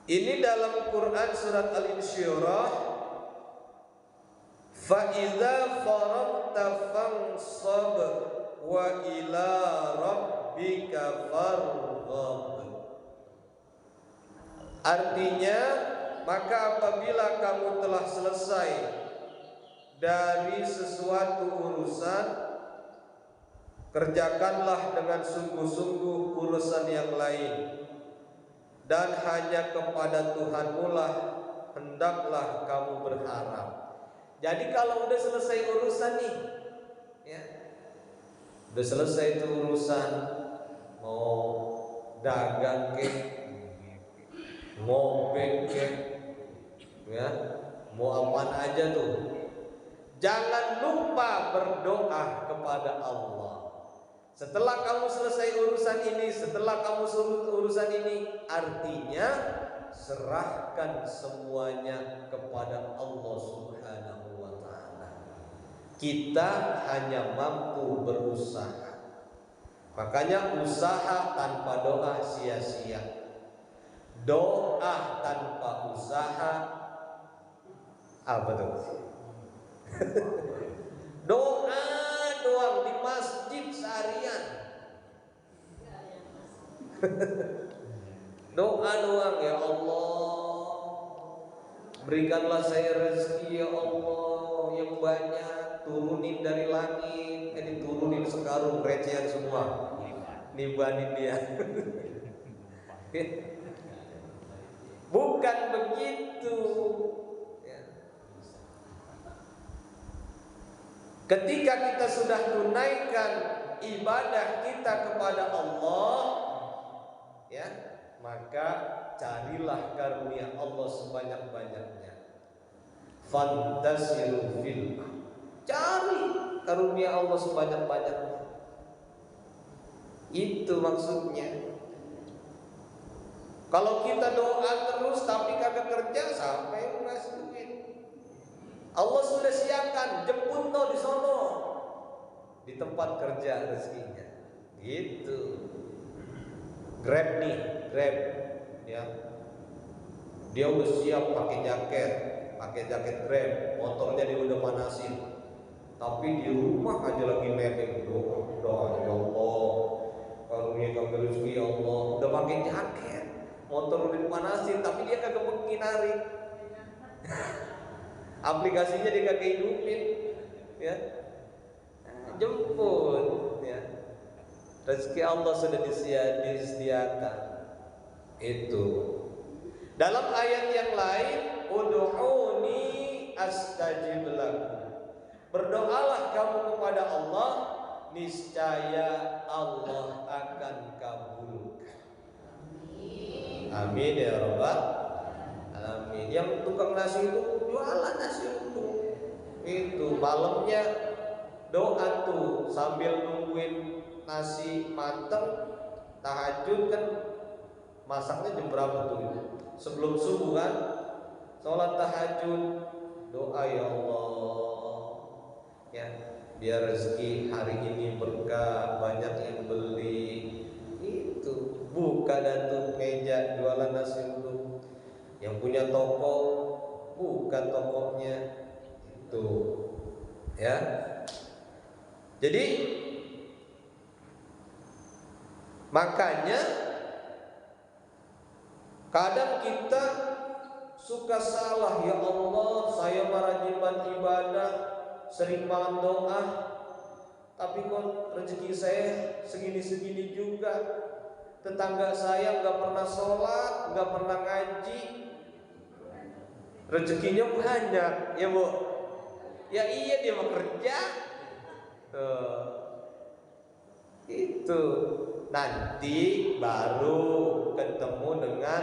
Ini dalam Quran surat Al-Insyirah, fa idza faragta fansab wa ila rabbika farghab. Artinya, maka apabila kamu telah selesai dari sesuatu urusan, kerjakanlah dengan sungguh-sungguh urusan yang lain, dan hanya kepada Tuhanmu lah hendaklah kamu berharap. Jadi kalau udah selesai urusan nih, ya, udah selesai itu urusan, mau dagang ke, ngobek ke, ya, mau apaan aja tuh, jangan lupa berdoa kepada Allah. Setelah kamu selesai urusan ini, setelah kamu surut urusan ini, artinya serahkan semuanya kepada Allah Subhanahu wa ta'ala. Kita hanya mampu berusaha. Makanya usaha tanpa doa sia-sia. Doa tanpa usaha apa tuh? Doa doang di masjid seharian. Doa doang, ya Allah, berikanlah saya rezeki ya Allah yang banyak, turunin dari langit, diturunin sekarung recehan semua, nibanin dia. Bukan begitu. Ketika kita sudah tunaikan ibadah kita kepada Allah, ya, maka carilah karunia Allah sebanyak-banyaknya. Fantasiru fil, cari karunia Allah sebanyak-banyaknya. Itu maksudnya. Kalau kita doa terus tapi kagak kerja, siapa yang ngasih duit? Allah sudah siapkan, jemput no di sono, di tempat kerja rezekinya. Gitu. Grab nih, Grab, ya. Dia udah siap pakai jaket Grab, motornya dia udah panasin. Tapi di rumah aja lagi nebeng, doa ya Allah, karunia kami rezeki ya Allah. Udah pakai jaket, motor udah dipanasin, tapi dia kagak pergi narik. Aplikasinya dia kagak hidupin, ya. Jemput, ya. Rezeki Allah sudah disediakan. Itu. Dalam ayat yang lain, ud'uni astajib lakum. Berdoalah kamu kepada Allah, niscaya Allah akan kabulkan. Amin ya rabbal alamin. Yang tukang nasi itu jualan nasi itu malamnya doa tuh sambil nungguin nasi mateng, tahajud kan masaknya jam berapa tuh? Sebelum subuh kan, sholat tahajud, doa ya Allah, ya biar rezeki hari ini berkah, banyak yang beli. Itu buka dan tuh meja jualan nasi uduk. Yang punya toko buka tokonya itu, ya. Jadi makanya kadang kita suka salah, ya Allah saya rajin ibadah, sering banget doa, tapi kok rezeki saya segini-segini juga. Tetangga saya nggak pernah sholat, nggak pernah ngaji, rezekinya banyak, ya Bu. Ya iya dia mau kerja. Itu nanti baru ketemu dengan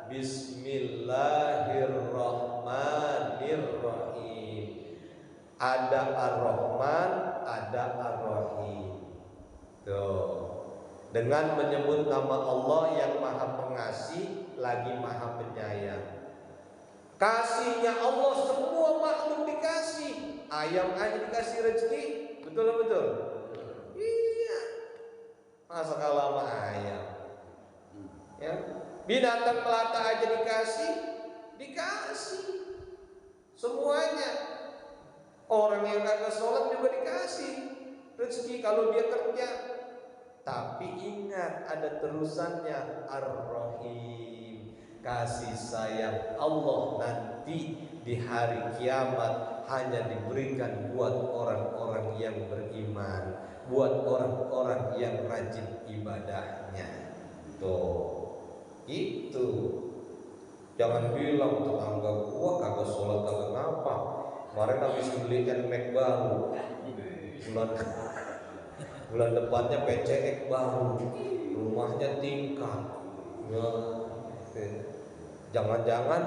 Bismillahirrahmanirrahim. Ada Ar-Rahman, ada Ar-Rahim. Tuh. Dengan menyebut nama Allah yang Maha Pengasih lagi Maha Penyayang. Kasihnya Allah semua makhluk dikasih. Ayam aja dikasih rezeki, betul. Iya. Masa kalah sama ayam, ya. Binatang melata aja dikasih, semuanya. Orang yang kagak sholat juga dikasih rezeki kalau dia kerja. Tapi ingat ada terusannya, Ar-Rahim, kasih sayang Allah nanti di hari kiamat hanya diberikan buat orang-orang yang beriman, buat orang-orang yang rajin ibadahnya. Tuh, itu. Jangan bilang tetangga gua kagak sholat kagak ngapa. Kemarin habis beli Mac baru. Bulan depannya PCX baru. Rumahnya tingkat. Ya, jangan-jangan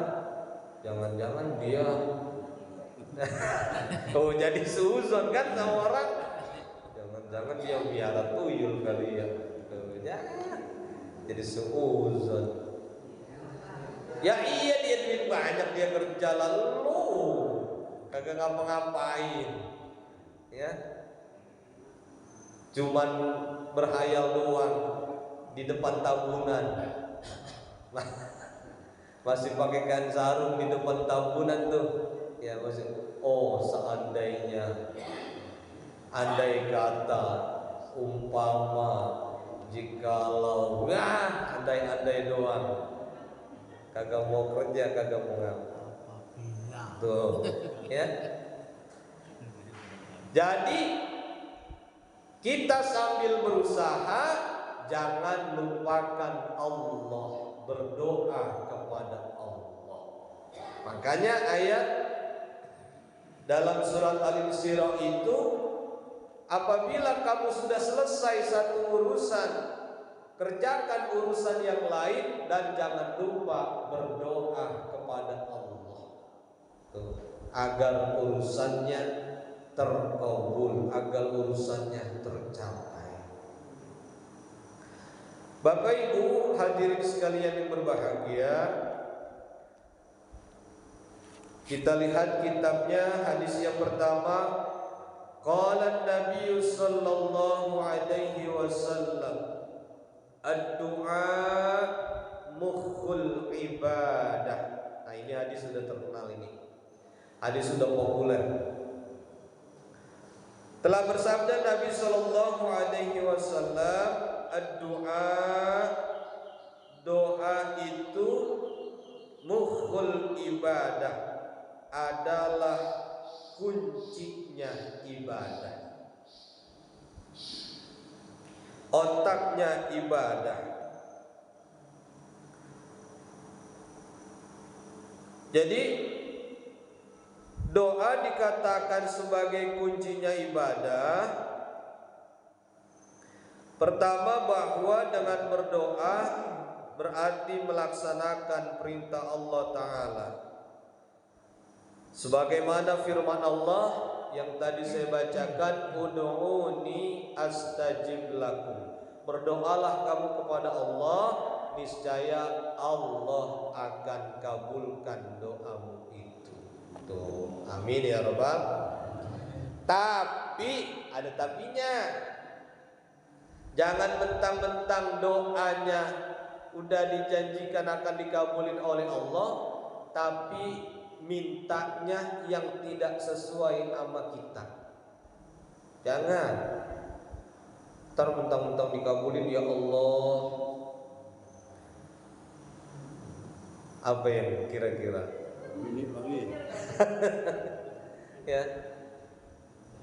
dia oh jadi suzon kan sama orang. Jangan-jangan dia biara tuyul kali ya. Jadi suzon. Ya iya, dia duit banyak, dia kerja lalu kagak ngapa-ngapain, ya, cuman berhayal doang di depan tabungan, masih pakai kain sarung di depan tabungan tuh, ya masih. Oh seandainya, andai kata, umpama, jikalau, andai doang. Kagak mau kerja, kagak mau ngapa. Tuh, ya. Jadi kita sambil berusaha jangan lupakan Allah, berdoa kepada Allah. Makanya ayat dalam surat Al-Isra itu, apabila kamu sudah selesai satu urusan, kerjakan urusan yang lain dan jangan lupa berdoa kepada Allah. Tuh, agar urusannya terkabul, agar urusannya tercapai. Bapak Ibu hadirin sekalian yang berbahagia, kita lihat kitabnya. Hadis yang pertama, qala Nabi sallallahu alaihi wasallam, ad-du'a mukhul ibadah. Nah ini hadis sudah terkenal, ini hadis sudah populer. Telah bersabda Nabi sallallahu alaihi wasallam, ad-du'a, doa itu mukhul ibadah, adalah kuncinya ibadah, otaknya ibadah. Jadi doa dikatakan sebagai kuncinya ibadah. Pertama, bahwa dengan berdoa berarti melaksanakan perintah Allah Ta'ala, sebagaimana firman Allah yang tadi saya bacakan, ud'uni astajib lakum, berdoalah kamu kepada Allah, niscaya Allah akan kabulkan doamu itu. Tuh, amin ya rabbal. Tapi ada tapinya. Jangan mentang-mentang doanya udah dijanjikan akan dikabulin oleh Allah, tapi mintanya yang tidak sesuai sama kita. Jangan. Ntar mentang-mentang dikabulin, ya Allah, apa yang kira-kira? Ya,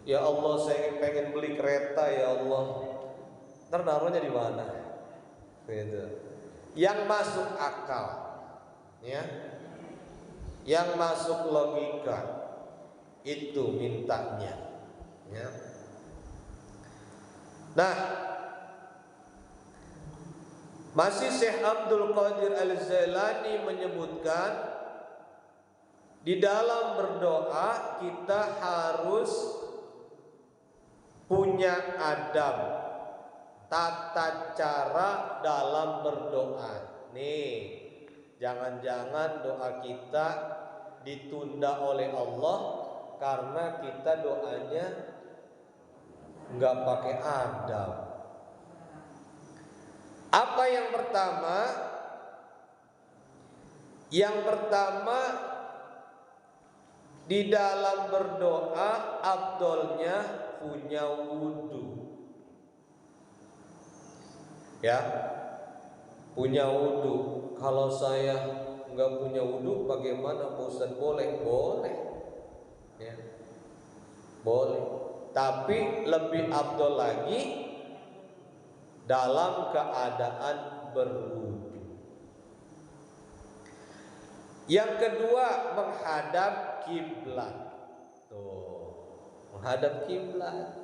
ya Allah, saya pengen beli kereta, ya Allah. Ntar naruhnya di mana? Gitu. Yang masuk akal, ya, yang masuk logika, itu mintanya, ya. Nah, masih Syekh Abdul Qadir Al-Jailani menyebutkan, di dalam berdoa kita harus punya adab, tata cara dalam berdoa. Nih, jangan-jangan doa kita ditunda oleh Allah karena kita doanya nggak pakai adab. Apa yang pertama? Yang pertama, di dalam berdoa afdolnya punya wudu. Ya, punya wudu. Kalau saya nggak punya wudu, bagaimana Pak Ustaz? Boleh, boleh. Ya, boleh. Tapi lebih afdol lagi dalam keadaan berwudu. Yang kedua, menghadap kiblat. Tuh, menghadap kiblat.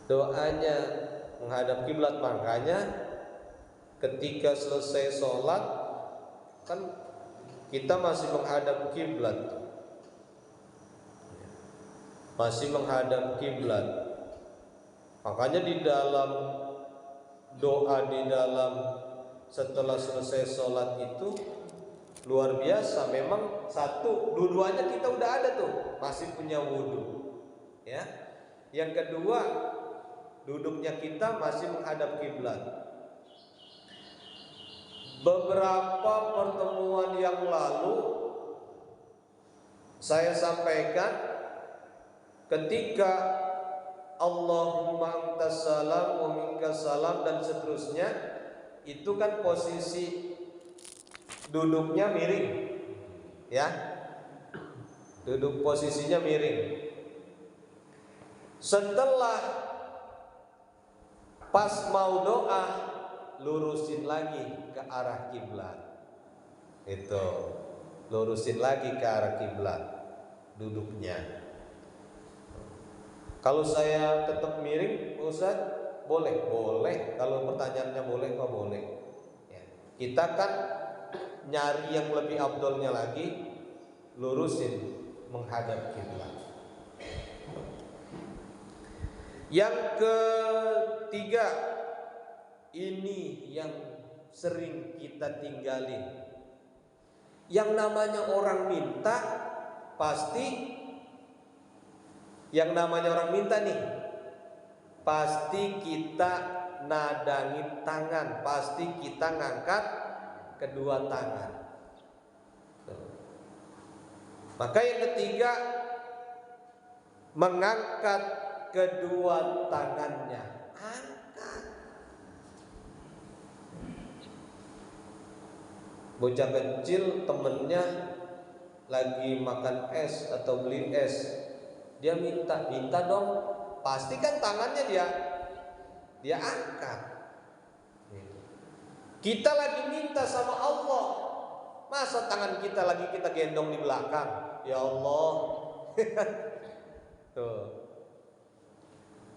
Doanya menghadap kiblat, makanya ketika selesai sholat kan kita masih menghadap kiblat, masih menghadap kiblat. Makanya di dalam doa di dalam setelah selesai sholat itu luar biasa. Memang satu, dua-duanya kita udah ada tuh, masih punya wudhu. Ya. Yang kedua, duduknya kita masih menghadap kiblat. Beberapa pertemuan yang lalu saya sampaikan, ketika Allahumma antas salam wa minkas salam dan seterusnya, itu kan posisi duduknya miring, ya, duduk posisinya miring. Setelah pas mau doa, lurusin lagi ke arah kiblat. Itu, lurusin lagi ke arah kiblat duduknya. Kalau saya tetap miring, Ustaz, boleh, boleh. Kalau pertanyaannya boleh, kok boleh. Ya. Kita kan nyari yang lebih afdolnya lagi, lurusin menghadap kiblat. Yang ketiga, ini yang sering kita tinggalin. Yang namanya orang minta, pasti yang namanya orang minta nih, pasti kita nadangin tangan, pasti kita ngangkat kedua tangan. Maka yang ketiga, mengangkat kedua tangannya. Angkat. Bocah kecil temennya lagi makan es atau beli es, dia minta dong, pasti kan tangannya dia angkat. Kita lagi minta sama Allah, masa tangan kita lagi kita gendong di belakang? Ya Allah. Tuh.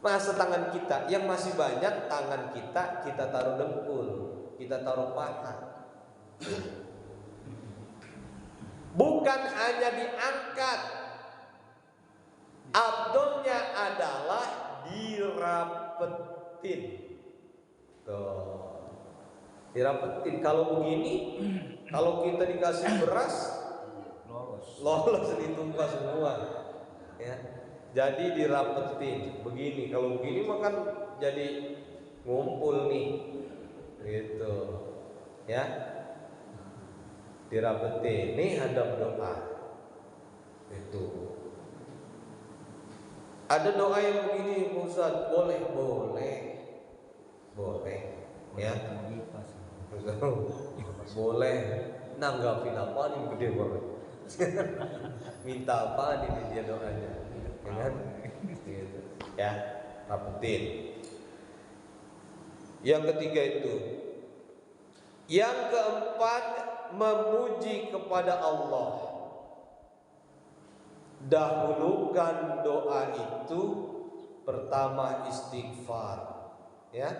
Masa tangan kita yang masih banyak, tangan kita taruh dengkul, kita taruh paha. Bukan hanya diangkat, abdomnya adalah dirapetin. Tuh. Dirapetin. Kalau begini, kalau kita dikasih beras, lolos ditumpah semua. Ya. Jadi dirapetin. Begini, kalau begini makan jadi ngumpul nih. Gitu. Ya. Dirapetin. Ini hadap doa. Itu. Ada doa yang begini, Ustaz, boleh. Ya. Boleh. Nanggapin apa nih, gede banget. Minta apa ini dia doanya. Ya kan? Gitu. Ya, rapetin. Yang ketiga itu. Yang keempat, memuji kepada Allah. Dahulukan doa itu pertama istighfar, ya.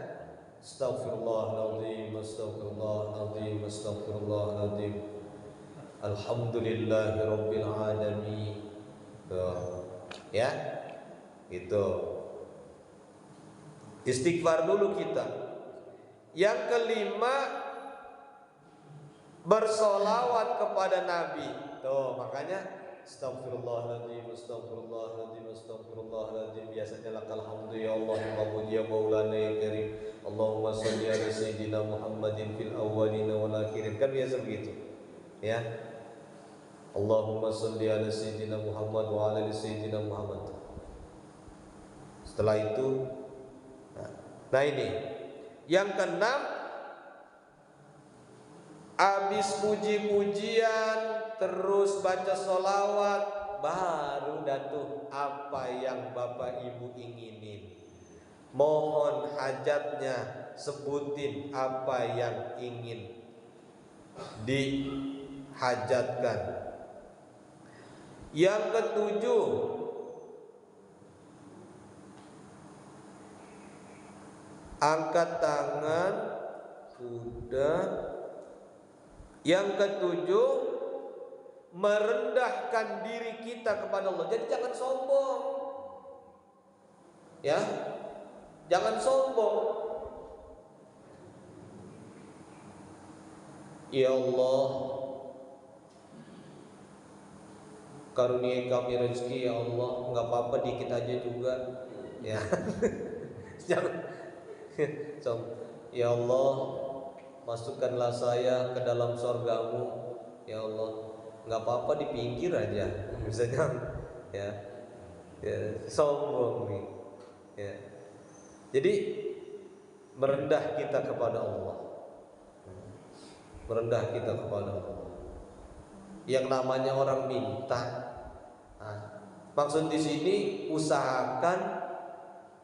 Astaghfirullahaladzim, astaghfirullahaladzim, astaghfirullahaladzim. Alhamdulillahirabbil alamin. Ya. Itu. Istighfar dulu kita. Yang kelima, bersolawat kepada Nabi. Tuh, makanya Astaghfirullahaladzim, astaghfirullahaladzim, astaghfirullahaladzim. Biasanya lakal hamdu ya Allah, ya Rabbul ya Maulana ya Karim. Allahumma salli ala Sayyidina Muhammadin fil awwalina wal akhirin. Kan biasa begitu. Ya. Allahumma sholli ala sayyidina Muhammad wa ala ali sayyidina Muhammad. Setelah itu, nah ini yang keenam, habis puji-pujian terus baca sholawat, baru datuh apa yang Bapak Ibu inginin. Mohon hajatnya, sebutin apa yang ingin dihajatkan. Yang ketujuh, angkat tangan, sudah. Yang ketujuh, merendahkan diri kita kepada Allah. Jadi jangan sombong, ya, jangan sombong. Ya Allah, karuniai kami rezeki ya Allah, nggak apa-apa dikit aja juga, ya. Jangan, ya Allah, masukkanlah saya ke dalam surgamu, ya Allah, nggak apa-apa di pinggir aja, misalnya, ya, sombong nih, ya. Jadi merendah kita kepada Allah, merendah kita kepada Allah. Yang namanya orang minta, maksud di sini usahakan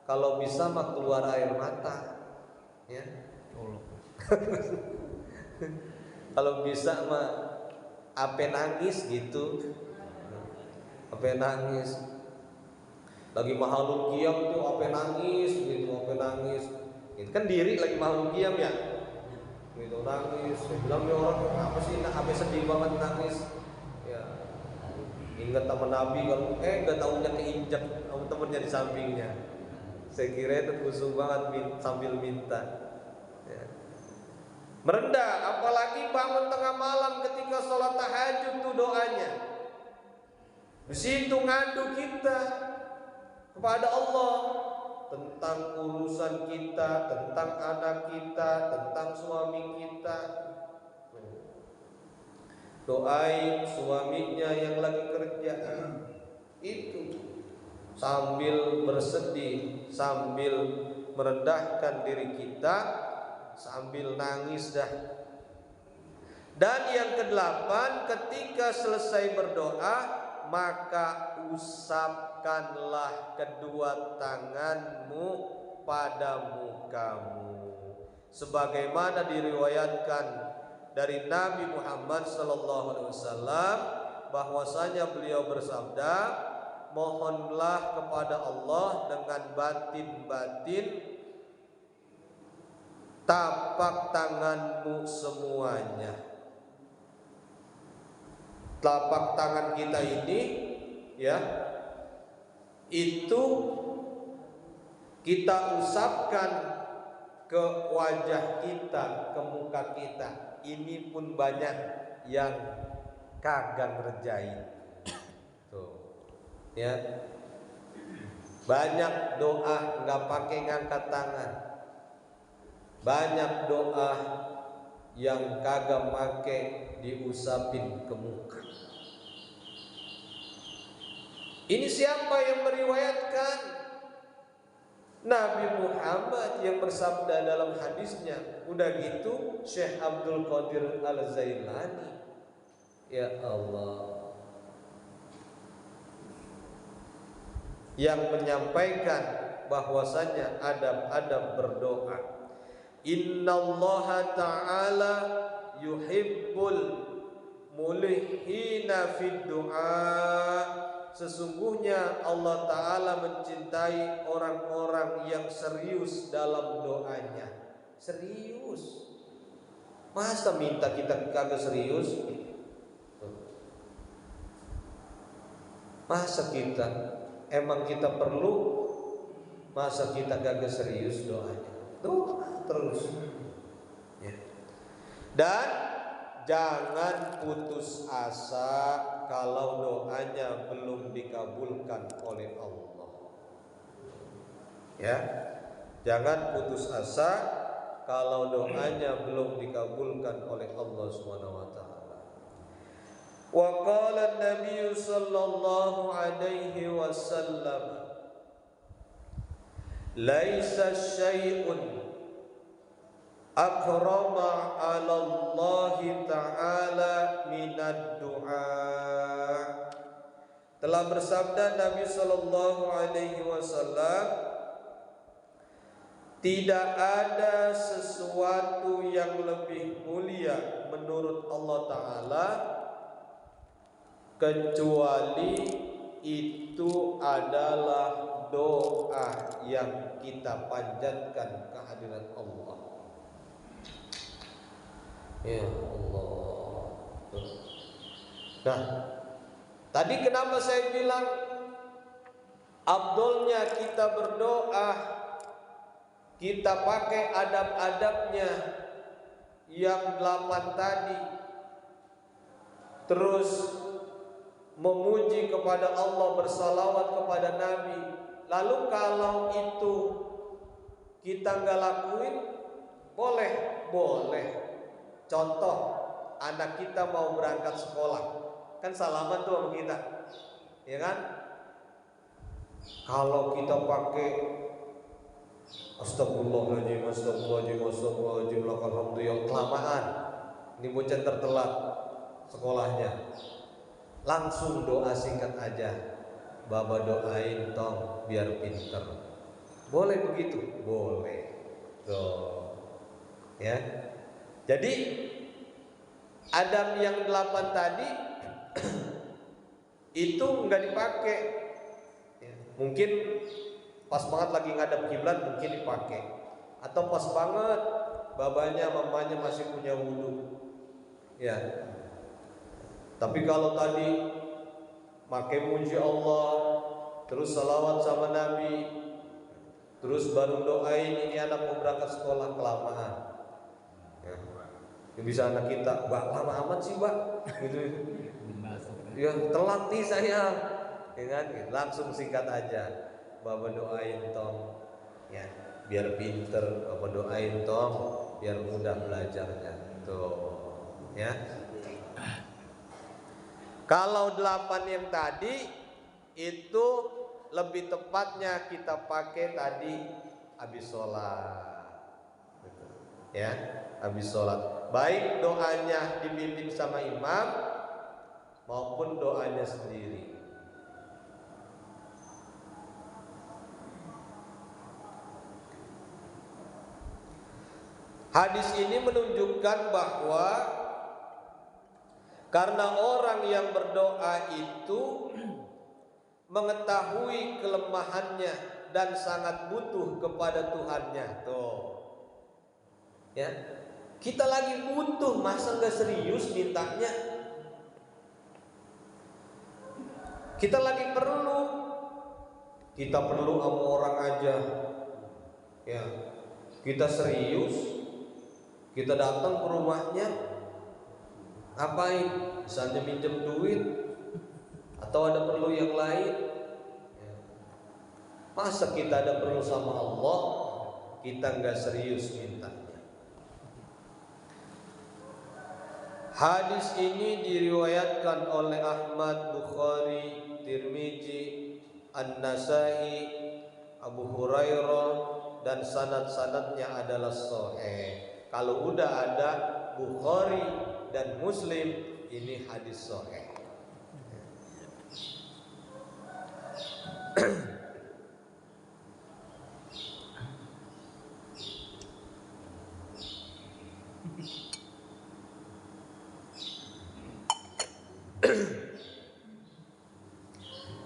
kalau bisa mah keluar air mata, ya. Kalau bisa mah ape nangis gitu, ape nangis. Lagi makhluk kiam tuh ape nangis gitu, ape nangis. Itu kan diri lagi makhluk kiam ya. Gitu nangis, bilang ya orang apa sih ape sedih banget nangis. Ya. Ingat sama Nabi kalau enggak tahunya keinjak sama temennya di sampingnya. Saya kira itu khusus banget sambil minta. Ya. Merendah, apalagi bangun tengah malam ketika sholat tahajud tuh doanya. Di situ ngadu kita kepada Allah tentang urusan kita, tentang anak kita, tentang suami kita. Doain suaminya yang lagi kerja itu sambil bersedih, sambil merendahkan diri kita, sambil nangis dah. Dan yang kedelapan, ketika selesai berdoa, maka usapkanlah kedua tanganmu pada mukamu, sebagaimana diriwayatkan dari Nabi Muhammad SAW bahwasanya beliau bersabda, mohonlah kepada Allah dengan batin-batin tapak tanganmu semuanya. Telapak tangan kita ini, ya, itu kita usapkan ke wajah kita, ke muka kita. Ini pun banyak yang kagak ngerjain. Tuh, ya, banyak doa nggak pakai ngangkat tangan, banyak doa yang kagak make diusapin ke muka. Ini siapa yang meriwayatkan? Nabi Muhammad yang bersabda dalam hadisnya. Udah gitu Syekh Abdul Qadir Al-Zailani. Ya Allah, yang menyampaikan bahwasanya adab-adab berdoa. Innallaha ta'ala yuhibbul mulihina fid du'a. Sesungguhnya Allah Ta'ala mencintai orang-orang yang serius dalam doanya. Serius. Masa minta kita kagak serius? Masa kita, emang kita perlu? Masa kita kagak serius doanya? Doa terus, ya. Dan jangan putus asa kalau doanya belum dikabulkan oleh Allah. Ya, jangan putus asa kalau doanya belum dikabulkan oleh Allah Subhanahu wa taala. Wa qala an-nabiy sallallahu alaihi wasallam, laisa syai'un akrama 'ala Allah ta'ala minad du'a. Telah bersabda Nabi sallallahu alaihi wasallam, tidak ada sesuatu yang lebih mulia menurut Allah Ta'ala kecuali itu adalah doa yang kita panjatkan kehadirat Allah. Ya Allah. Nah, tadi kenapa saya bilang afdolnya kita berdoa, kita pakai adab-adabnya yang 8 tadi, terus memuji kepada Allah, bersalawat kepada Nabi. Lalu kalau itu kita nggak lakuin, boleh. Contoh, anak kita mau berangkat sekolah, kan salaman tuh sama kita, ya kan? Kalau kita pakai astagfirullahaladzim, lakal hamdu, yang kelamaan, ini bocah tertelat sekolahnya, langsung doa singkat aja, Baba doain tong biar pinter. Boleh begitu? Boleh. Tuh. Ya. Jadi adab yang 8 tadi itu enggak dipakai. Ya. Mungkin pas banget lagi ngadap kiblat mungkin dipakai. Atau pas banget babanya mamanya masih punya wudu. Ya. Tapi kalau tadi pakai muji Allah, terus salawat sama Nabi, terus baru doain ini anak mau berangkat sekolah, kelamaan. Ya bisa anak kita, Mbak lama amat sih Mbak, gitu. Ya telat nih saya, ya kan? Langsung singkat aja, Bapak doain tong, ya biar pinter, Bapak doain tong, biar mudah belajarnya, tuh, ya. Kalau 8 yang tadi itu lebih tepatnya kita pakai tadi habis sholat, ya, habis sholat. Baik doanya dibimbing sama imam maupun doanya sendiri. Hadis ini menunjukkan bahwa karena orang yang berdoa itu mengetahui kelemahannya dan sangat butuh kepada Tuhannya. Tuh, ya, kita lagi butuh, masa gak serius mintanya? Kita lagi perlu, kita perlu sama orang aja, ya, kita serius, kita datang ke rumahnya, ngapain? Misalnya minjem duit atau ada perlu yang lain, ya. Masa kita ada perlu sama Allah, kita gak serius mintanya? Hadis ini diriwayatkan oleh Ahmad, Bukhari, Tirmizi, An-Nasai, Abu Hurairah, dan sanad-sanadnya adalah sahih. Kalau udah ada Bukhari dan Muslim, ini hadis sahih.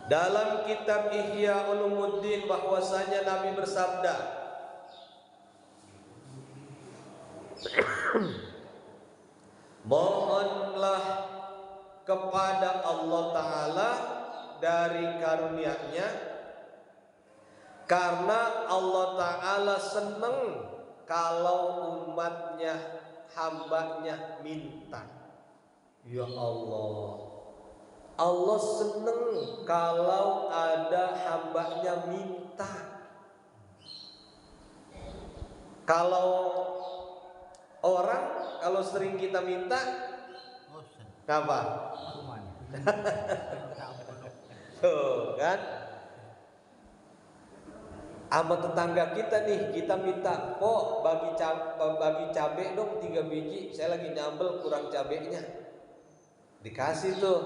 Dalam kitab Ihya Ulumuddin bahwasanya Nabi bersabda, mohonlah kepada Allah Ta'ala dari karunia-Nya, karena Allah Ta'ala senang kalau umatnya, hambanya minta. Ya Allah, Allah senang kalau ada hambanya minta. Kalau Orang kalau sering kita minta, apa? Tuh kan? Sama tetangga kita nih, kita minta, kok bagi cabai dong 3 biji, saya lagi nyambel kurang cabenya. Dikasih tuh.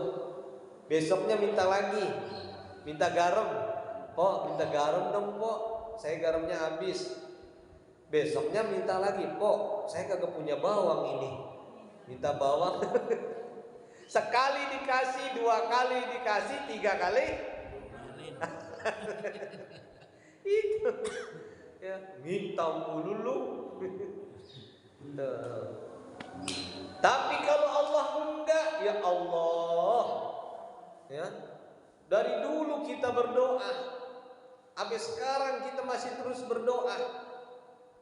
Besoknya minta lagi, minta garam, kok minta garam dong kok, saya garamnya habis. Besoknya minta lagi, kok saya kagak punya bawang ini, minta bawang. Sekali dikasih, 2 kali dikasih, 3 kali itu ya, minta mulu lu. Tapi kalau Allah enggak, ya Allah, ya, dari dulu kita berdoa, sampai sekarang kita masih terus berdoa.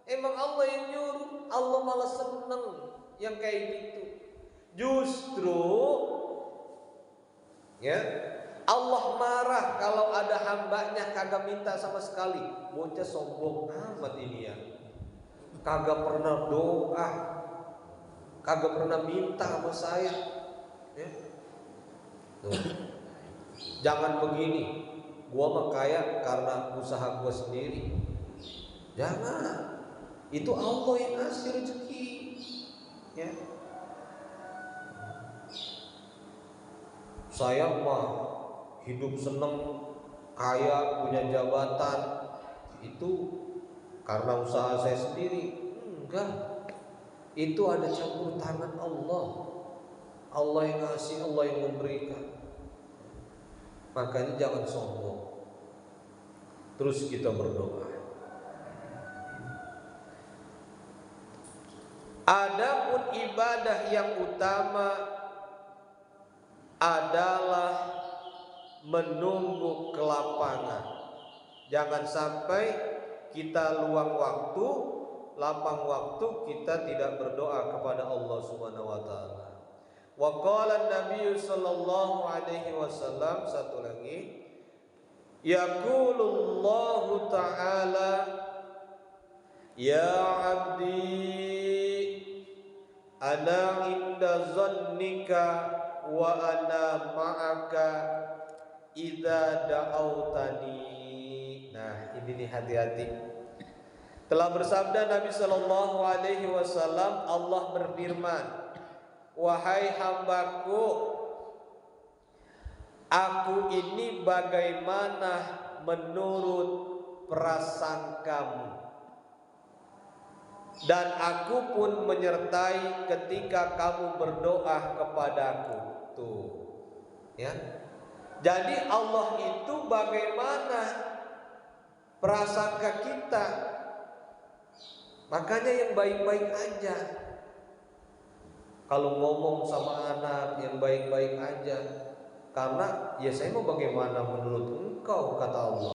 Emang Allah yang nyuruh, Allah malah seneng yang kayak gitu. Justru ya, Allah marah kalau ada hambanya kagak minta sama sekali. Bocah sombong amat ini ya, kagak pernah doa, kagak pernah minta sama saya ya. Tuh. Jangan begini, gua mah kaya karena usaha gua sendiri. Jangan, itu Allah yang ngasih rezeki ya. Saya mah hidup seneng, kaya, punya jabatan, itu karena usaha saya sendiri. Enggak, itu ada campur tangan Allah. Allah yang ngasih, Allah yang memberikan. Makanya jangan sombong. Terus kita berdoa. Adapun ibadah yang utama adalah menunggu kelapangan. Jangan sampai kita luang waktu, lapang waktu, kita tidak berdoa kepada Allah Subhanahu wa taala. Wa qala an-nabiy sallallahu alaihi wasallam, satu lagi, yaqulullahu ta'ala, ya 'abdi ana inda zannika wa ana ma'aka idza da'autani. Nah, ini nih, hati-hati. Telah bersabda Nabi sallallahu alaihi wasallam, Allah berfirman, wahai hambaku, aku ini bagaimana menurut prasangkamu, dan aku pun menyertai ketika kamu berdoa kepadaku. Tuh ya, jadi Allah itu bagaimana prasangka kita. Makanya yang baik-baik aja. Kalau ngomong sama anak yang baik-baik aja. Karena ya saya mau bagaimana menurut engkau, kata Allah.